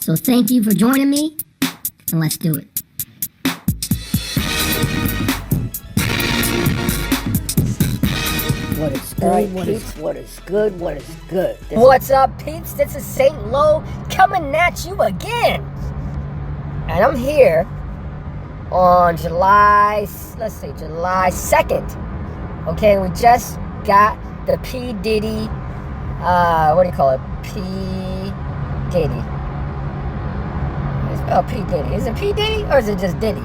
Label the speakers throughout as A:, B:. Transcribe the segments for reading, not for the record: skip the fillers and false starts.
A: So thank you for joining me, and let's do it.
B: What is good, peeps? What is good? What is good? What's up, peeps? This is Saint Low coming at you again. And I'm here on July 2nd. Okay, we just got the P. Diddy, what do you call it? P. Diddy. It's spelled P. Diddy. Is it P. Diddy or is it just Diddy?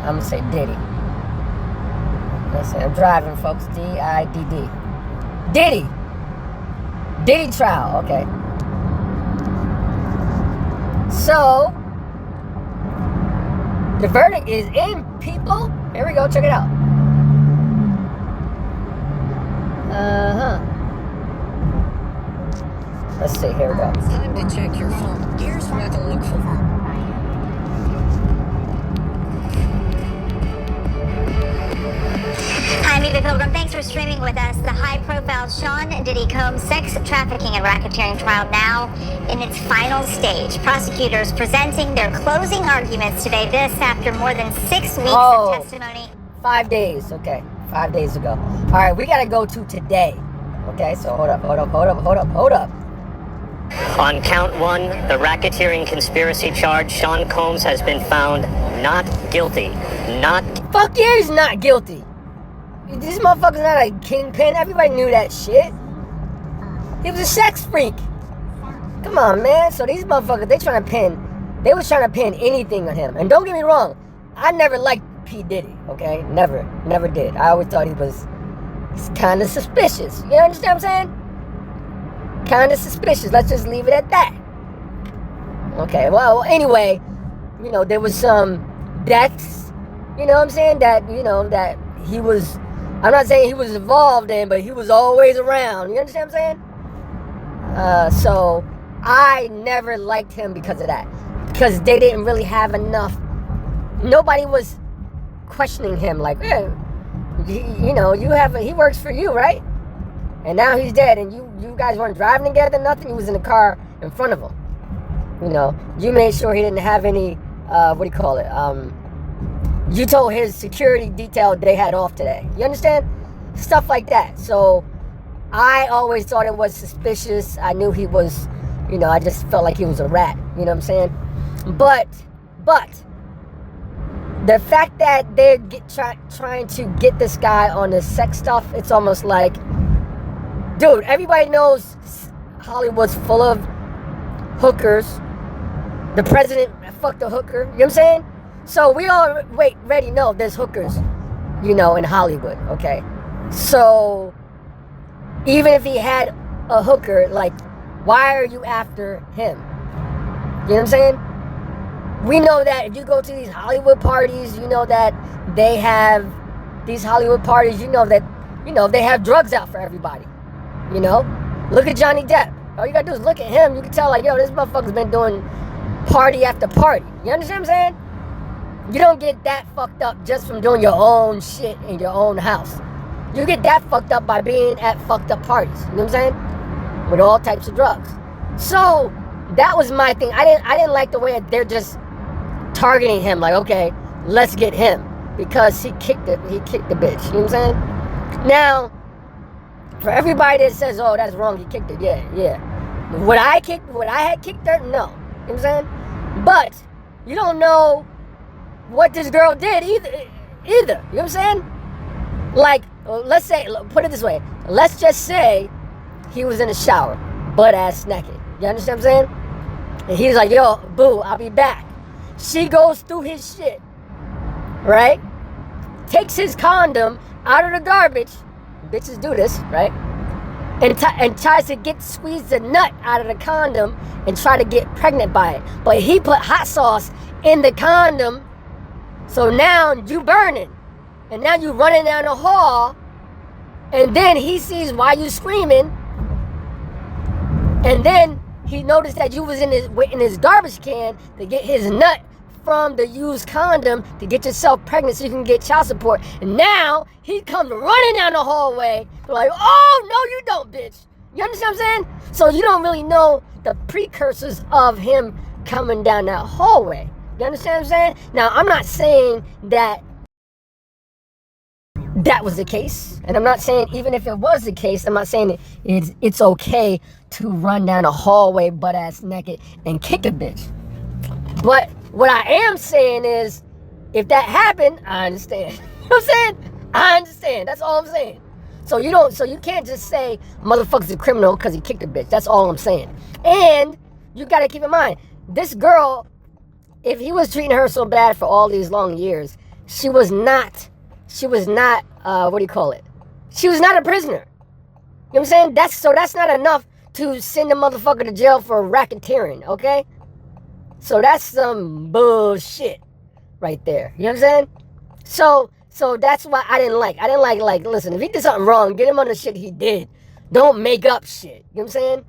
B: I'm gonna say Diddy. Listen, I'm driving, folks. D-I-D-D. Diddy. Diddy trial. Okay. So, the verdict is in, people. Here we go. Check it out. Let's see. Here we go.
C: Time to check your phone. Here's what to look for.
D: I'm Eva Pilgrim. Thanks for streaming with us. The high-profile Sean Diddy Combs sex trafficking and racketeering trial now in its final stage. Prosecutors presenting their closing arguments today. This after more than 6 weeks of testimony.
B: 5 days. Okay, 5 days ago. All right, we gotta go to today. Okay, so hold up.
E: On count one, the racketeering conspiracy charge, Sean Combs has been found not guilty.
B: Fuck yeah, he's not guilty. This motherfucker's not a kingpin. Everybody knew that shit. He was a sex freak. Come on, man. So these motherfuckers, they was trying to pin anything on him. And don't get me wrong, I never liked P. Diddy, okay? Never did. I always thought he's kind of suspicious. You understand what I'm saying? Kind of suspicious. Let's just leave it at that. Okay, well, anyway, there was some deaths, you know what I'm saying, that he was, I'm not saying he was involved in, but he was always around. You understand what I'm saying? So I never liked him because of that. Because they didn't really have enough. Nobody was questioning him like, hey, he works for you, right? And now he's dead, and you guys weren't driving together, nothing. He was in the car in front of him. You made sure he didn't have any, you told his security detail they had off today. You understand? Stuff like that. So I always thought it was suspicious. I knew he was, I just felt like he was a rat. You know what I'm saying? But the fact that they're trying to get this guy on the sex stuff, it's almost like, dude, everybody knows Hollywood's full of hookers. The president fucked a hooker. You know what I'm saying? So we already know there's hookers, in Hollywood, okay? So even if he had a hooker, like, why are you after him? You know what I'm saying? We know that if you go to these Hollywood parties, that they have these Hollywood parties, that, they have drugs out for everybody. Look at Johnny Depp. All you gotta do is look at him. You can tell, like, yo, this motherfucker's been doing party after party. You understand what I'm saying? You don't get that fucked up just from doing your own shit in your own house. You get that fucked up by being at fucked up parties. You know what I'm saying? With all types of drugs. So that was my thing. I didn't like the way they're just targeting him. Like, okay, let's get him because he kicked the bitch. You know what I'm saying? Now, for everybody that says, oh, that's wrong, he kicked it. Yeah. Would I had kicked her? No. You know what I'm saying? But you don't know what this girl did either. You know what I'm saying? Like, let's say, put it this way. Let's just say he was in the shower, butt-ass naked. You understand what I'm saying? And he's like, yo, boo, I'll be back. She goes through his shit, right? Takes his condom out of the garbage. Bitches do this, right? And tries to squeeze the nut out of the condom and try to get pregnant by it. But he put hot sauce in the condom, so now you burning. And now you running down the hall, and then he sees why you screaming, and then he noticed that you was in his garbage can to get his nut from the used condom to get yourself pregnant so you can get child support. And now he comes running down the hallway like, oh, no, you don't, bitch. You understand what I'm saying? So you don't really know the precursors of him coming down that hallway. You understand what I'm saying? Now, I'm not saying that was the case. And I'm not saying, even if it was the case, I'm not saying it's okay to run down a hallway butt-ass naked and kick a bitch. But what I am saying is, if that happened, I understand. You know what I'm saying? I understand. That's all I'm saying. So you can't just say motherfucker's a criminal because he kicked a bitch. That's all I'm saying. And you gotta keep in mind, this girl, if he was treating her so bad for all these long years, she was not, what do you call it? She was not a prisoner. You know what I'm saying? That's not enough to send a motherfucker to jail for racketeering, okay? So that's some bullshit right there. You know what I'm saying? So that's why I didn't like, listen, if he did something wrong, get him on the shit he did. Don't make up shit. You know what I'm saying?